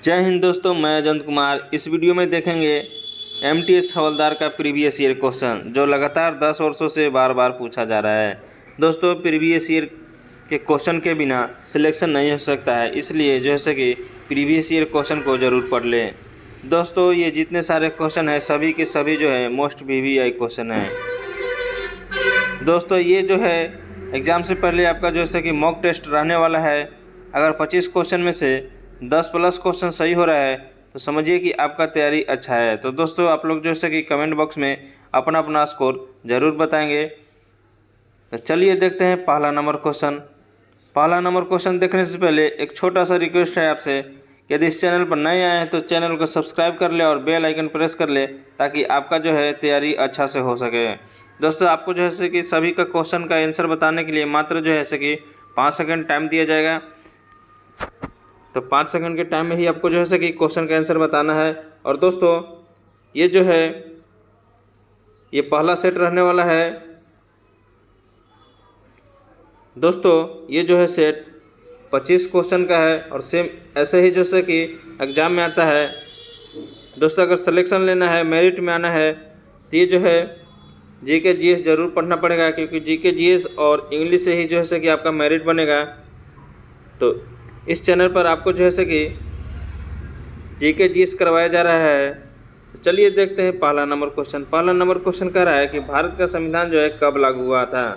जय हिंद दोस्तों, मैं अजंत कुमार। इस वीडियो में देखेंगे एमटीएस हवलदार का प्रीवियस ईयर क्वेश्चन जो लगातार 10 वर्षों से बार बार पूछा जा रहा है। दोस्तों, प्रीवियस ईयर के क्वेश्चन के बिना सिलेक्शन नहीं हो सकता है, इसलिए जैसे कि प्रीवियस ईयर क्वेश्चन को ज़रूर पढ़ लें। दोस्तों, ये जितने सारे क्वेश्चन हैं सभी के सभी जो है मोस्ट वीवीआई क्वेश्चन हैं। दोस्तों, ये जो है एग्ज़ाम से पहले आपका जैसे कि मॉक टेस्ट रहने वाला है। अगर 25 क्वेश्चन में से 10 प्लस क्वेश्चन सही हो रहा है तो समझिए कि आपका तैयारी अच्छा है। तो दोस्तों, आप लोग जैसे कि कमेंट बॉक्स में अपना अपना स्कोर ज़रूर बताएंगे। तो चलिए देखते हैं पहला नंबर क्वेश्चन देखने से पहले एक छोटा सा रिक्वेस्ट है आपसे कि यदि इस चैनल पर नए आए हैं तो चैनल को सब्सक्राइब कर ले और बेल आइकन प्रेस कर ले ताकि आपका जो है तैयारी अच्छा से हो सके। दोस्तों, आपको जो है कि सभी का क्वेश्चन का आंसर बताने के लिए मात्र जो है कि 5 सेकंड टाइम दिया जाएगा। तो 5 सेकंड के टाइम में ही आपको जो है कि क्वेश्चन का आंसर बताना है। और दोस्तों, ये जो है ये पहला सेट रहने वाला है। दोस्तों, ये जो है सेट 25 क्वेश्चन का है और सेम ऐसे ही जैसे कि एग्ज़ाम में आता है। दोस्तों, अगर सिलेक्शन लेना है, मेरिट में आना है तो ये जो है जीके जीएस ज़रूर पढ़ना पड़ेगा, क्योंकि जीके जीएस और इंग्लिश से ही जो है कि आपका मेरिट बनेगा। तो इस चैनल पर आपको जो है कि जीके जीएस करवाया जा रहा है। तो चलिए देखते हैं पहला नंबर क्वेश्चन कह रहा है कि भारत का संविधान जो है कब लागू हुआ था।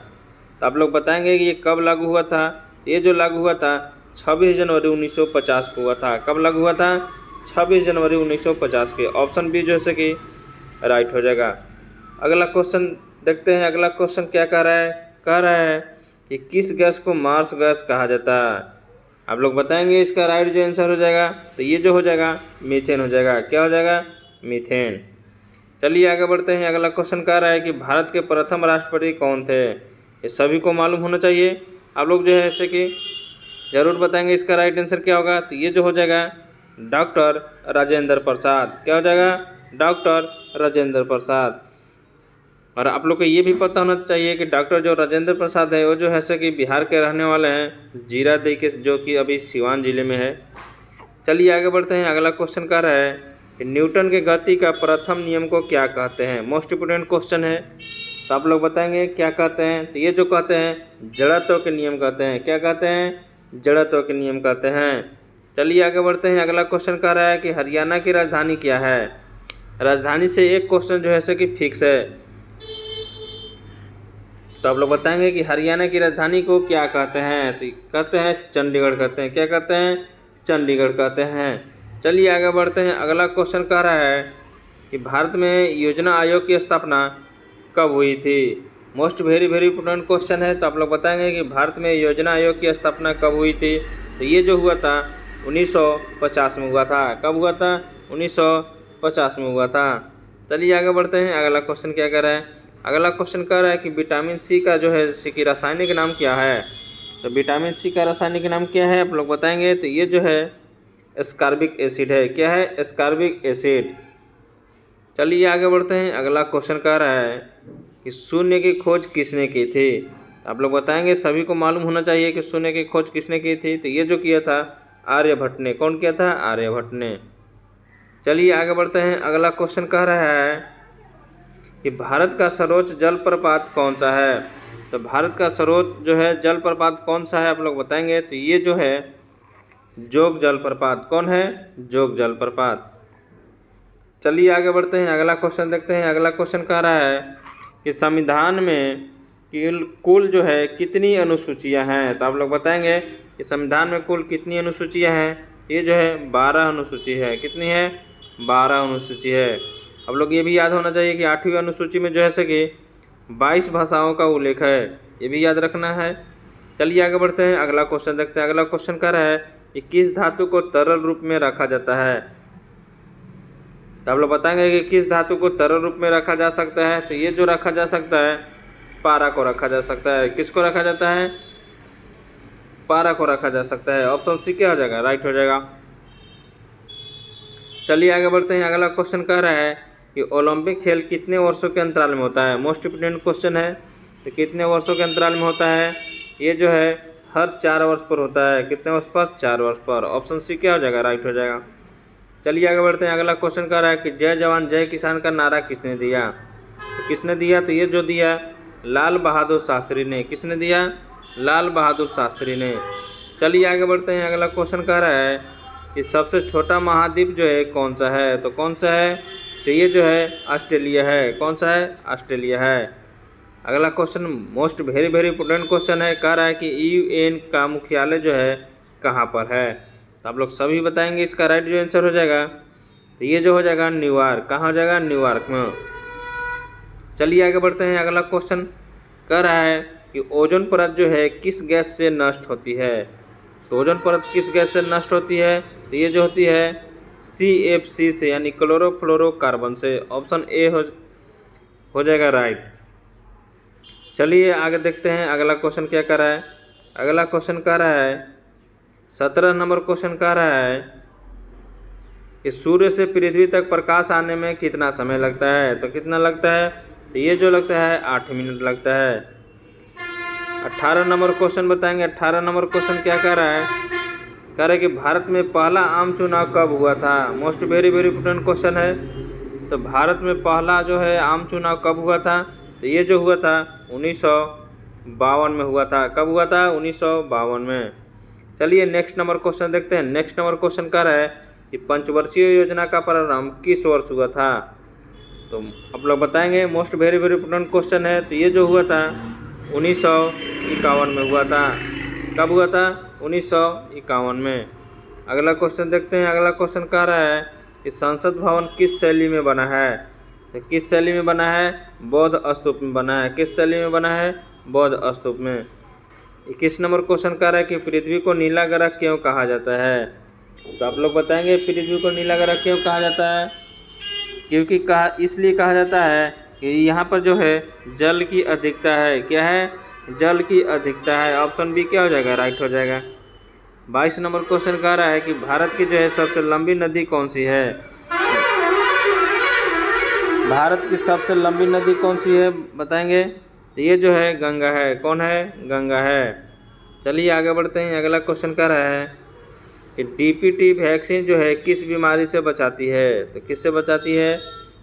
तो आप लोग बताएंगे कि ये कब लागू हुआ था। ये जो लागू हुआ था 26 जनवरी 1950 को हुआ था। कब लागू हुआ था? 26 जनवरी 1950 के। ऑप्शन बी जो है कि राइट हो जाएगा। अगला क्वेश्चन देखते हैं। अगला क्वेश्चन क्या कह रहा है कि किस गैस को मार्स गैस कहा जाता है। आप लोग बताएंगे इसका राइट जो आंसर हो जाएगा। तो ये जो हो जाएगा मीथेन हो जाएगा। क्या हो जाएगा? मीथेन। चलिए आगे बढ़ते हैं। अगला क्वेश्चन कह रहा है कि भारत के प्रथम राष्ट्रपति कौन थे। ये सभी को मालूम होना चाहिए। आप लोग जो है ऐसे कि ज़रूर बताएंगे इसका राइट आंसर क्या होगा। तो ये जो हो जाएगा डॉक्टर राजेंद्र प्रसाद। क्या हो जाएगा? डॉक्टर राजेंद्र प्रसाद। और आप लोग को ये भी पता होना चाहिए कि डॉक्टर जो राजेंद्र प्रसाद है वो जो है कि बिहार के रहने वाले हैं, जीरादेई के, जो कि अभी सिवान जिले में है। चलिए आगे बढ़ते हैं। अगला क्वेश्चन कह रहा है कि न्यूटन के गति का प्रथम नियम को क्या कहते हैं। मोस्ट इम्पोर्टेंट क्वेश्चन है। तो आप लोग बताएंगे क्या कहते हैं। तो ये जो कहते हैं जड़त्व के नियम कहते हैं। क्या कहते हैं? जड़त्व के नियम कहते हैं। चलिए आगे बढ़ते हैं। अगला क्वेश्चन कह रहा है कि हरियाणा की राजधानी क्या है। राजधानी से एक क्वेश्चन जो है कि फिक्स है। तो आप लोग बताएंगे कि हरियाणा की राजधानी को क्या कहते हैं। तो कहते हैं चंडीगढ़ कहते हैं। क्या कहते हैं? चंडीगढ़ कहते हैं। चलिए आगे बढ़ते हैं। अगला क्वेश्चन कह रहा है कि भारत में योजना आयोग की स्थापना कब हुई थी। मोस्ट वेरी इंपोर्टेंट क्वेश्चन है। तो आप लोग बताएंगे कि भारत में योजना आयोग की स्थापना कब हुई थी। तो ये जो हुआ था 1950 में हुआ था। कब हुआ था? 1950 में हुआ था। चलिए आगे बढ़ते हैं। अगला क्वेश्चन क्या कह रहा है। अगला क्वेश्चन कह रहा है कि विटामिन सी का जो है कि रासायनिक नाम क्या है। तो विटामिन सी का रासायनिक नाम क्या है आप लोग बताएंगे। तो ये जो है एस्कॉर्बिक एसिड है। क्या है? Ascorbic acid. चलिए आगे बढ़ते हैं। अगला क्वेश्चन कह रहा है कि शून्य की खोज किसने की थी। आप लोग बताएंगे, सभी को मालूम होना चाहिए कि शून्य की खोज किसने की थी। तो ये जो किया था आर्यभट्ट ने। कौन किया था? आर्यभट्ट ने। चलिए आगे बढ़ते हैं। अगला क्वेश्चन कह रहा है कि भारत का सर्वोच्च जलप्रपात कौन सा है। तो भारत का सर्वोच्च जो है जलप्रपात कौन सा है आप लोग बताएंगे। तो ये जो है जोग जलप्रपात। कौन है? जोग जलप्रपात। चलिए आगे बढ़ते हैं। अगला क्वेश्चन देखते हैं। अगला क्वेश्चन कह रहा है कि संविधान में कुल जो है कितनी अनुसूचियां हैं। तो आप लोग बताएंगे कि संविधान में कुल कितनी अनुसूचियां हैं। ये जो है 12 अनुसूची है। कितनी है? 12 अनुसूची है। अब लोग ये भी याद होना चाहिए कि 8वीं अनुसूची में जो है कि 22 भाषाओं का उल्लेख है। ये भी याद रखना है। चलिए आगे बढ़ते हैं। अगला क्वेश्चन देखते हैं। अगला क्वेश्चन कह रहा है कि किस धातु को तरल रूप में रखा जाता है। तो आप लोग बताएंगे कि किस धातु को तरल रूप में रखा जा सकता है। तो ये जो रखा जा सकता है पारा को रखा जा सकता है। किसको रखा जाता है? पारा को रखा जा सकता है। ऑप्शन सी क्या हो जाएगा? राइट हो जाएगा। चलिए आगे बढ़ते हैं। अगला क्वेश्चन कह रहा है कि ओलंपिक खेल कितने वर्षों के अंतराल में होता है। मोस्ट इम्पोर्टेंट क्वेश्चन है। तो कितने वर्षों के अंतराल में होता है। ये जो है हर 4 वर्ष पर होता है। कितने वर्ष पर? 4 वर्ष पर। ऑप्शन सी क्या हो जाएगा? राइट हो जाएगा। चलिए आगे बढ़ते हैं। अगला क्वेश्चन कह रहा है कि जय जवान जय किसान का नारा किसने दिया? तो किसने दिया? तो ये जो दिया लाल बहादुर शास्त्री ने। किसने दिया? लाल बहादुर शास्त्री ने। चलिए आगे बढ़ते हैं। अगला क्वेश्चन कह रहा है कि सबसे छोटा महाद्वीप जो है कौन सा है? तो कौन सा है? तो ये जो है ऑस्ट्रेलिया है। कौन सा है? ऑस्ट्रेलिया है। अगला question most very very important question है। कह रहा है कि यूएन का मुख्यालय जो है कहाँ पर है? तो आप लोग सभी बताएंगे। इसका राइट जो आंसर हो जाएगा तो ये जो हो जाएगा न्यूयॉर्क। कहाँ हो जाएगा? न्यूयॉर्क में। चलिए आगे बढ़ते हैं। अगला क्वेश्चन कह रहा है कि ओजोन परत जो है किस गैस से नष्ट होती है? तो ओजोन परत किस गैस से नष्ट होती है? तो ये जो होती है CFC से, यानी क्लोरोफ्लोरोकार्बन से। ऑप्शन ए हो जाएगा राइट। चलिए आगे देखते हैं अगला क्वेश्चन क्या कर रहा है। अगला क्वेश्चन कह रहा है 17 नंबर क्वेश्चन कह रहा है कि सूर्य से पृथ्वी तक प्रकाश आने में कितना समय लगता है? तो कितना लगता है? तो ये जो लगता है 8 मिनट लगता है। 18 नंबर क्वेश्चन बताएंगे। 18 नंबर क्वेश्चन क्या कह रहा है? कह रहा है कि भारत में पहला आम चुनाव कब हुआ था? Most very very important question है। तो भारत में पहला जो है आम चुनाव कब हुआ था? तो ये जो हुआ था 1952 में हुआ था। कब हुआ था? 1952 में। चलिए नेक्स्ट नंबर क्वेश्चन देखते हैं। नेक्स्ट नंबर क्वेश्चन कह रहा है कि पंचवर्षीय योजना का प्रारंभ किस वर्ष हुआ था? तो आप लोग बताएंगे। Most very very important question है। तो ये जो हुआ था 1951 में हुआ था। कब हुआ था? 1951 में। अगला क्वेश्चन देखते हैं। अगला क्वेश्चन कह रहा है कि संसद भवन किस शैली में बना है? तो किस शैली में बना है? बौद्ध स्तूप में बना है। किस शैली में बना है? बौद्ध स्तूप में। 21 नंबर क्वेश्चन कह रहा है कि पृथ्वी को नीला ग्रह क्यों कहा जाता है? तो आप लोग बताएंगे पृथ्वी को नीला ग्रह क्यों कहा जाता है? क्योंकि इसलिए कहा जाता है कि यहाँ पर जो है जल की अधिकता है। क्या है? जल की अधिकता है। ऑप्शन बी क्या हो जाएगा? राइट हो जाएगा। 22 नंबर क्वेश्चन कह रहा है कि भारत की जो है सबसे लंबी नदी कौन सी है? भारत की सबसे लंबी नदी कौन सी है बताएंगे? तो ये जो है गंगा है। कौन है? गंगा है। चलिए आगे बढ़ते हैं। अगला क्वेश्चन कह रहा है कि DPT वैक्सीन जो है किस बीमारी से बचाती है? तो किससे बचाती है?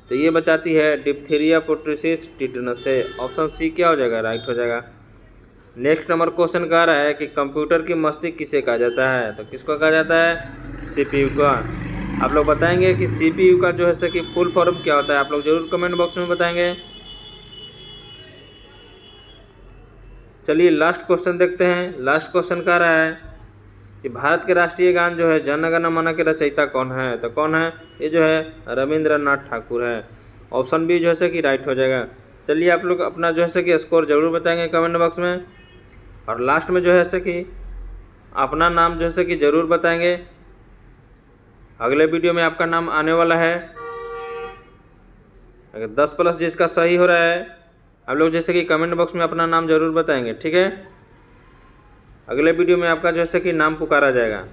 तो ये बचाती है डिप्थीरिया, परटूसिस, टिटनस से। ऑप्शन सी क्या हो जाएगा? राइट हो जाएगा। नेक्स्ट नंबर क्वेश्चन कह रहा है कि कंप्यूटर की मस्तिष्क किसे कहा जाता है? तो किसको कहा जाता है? CPU का। आप लोग बताएंगे कि CPU का जो है सो कि फुल फॉर्म क्या होता है? आप लोग जरूर कमेंट बॉक्स में बताएंगे। चलिए लास्ट क्वेश्चन देखते हैं। लास्ट क्वेश्चन कह रहा है कि भारत के राष्ट्रीय गान जो है जन गण मन के रचयिता कौन है? तो कौन है? ये जो है रविंद्रनाथ ठाकुर है। ऑप्शन बी जो है कि राइट हो जाएगा। चलिए आप लोग अपना जो है कि स्कोर जरूर बताएंगे कमेंट बॉक्स में। और लास्ट में जो है कि अपना नाम जो है कि ज़रूर बताएंगे। अगले वीडियो में आपका नाम आने वाला है। अगर 10+ जिसका सही हो रहा है आप लोग जैसे कि कमेंट बॉक्स में अपना नाम ज़रूर बताएंगे। ठीक है, अगले वीडियो में आपका जैसे कि नाम पुकारा जाएगा।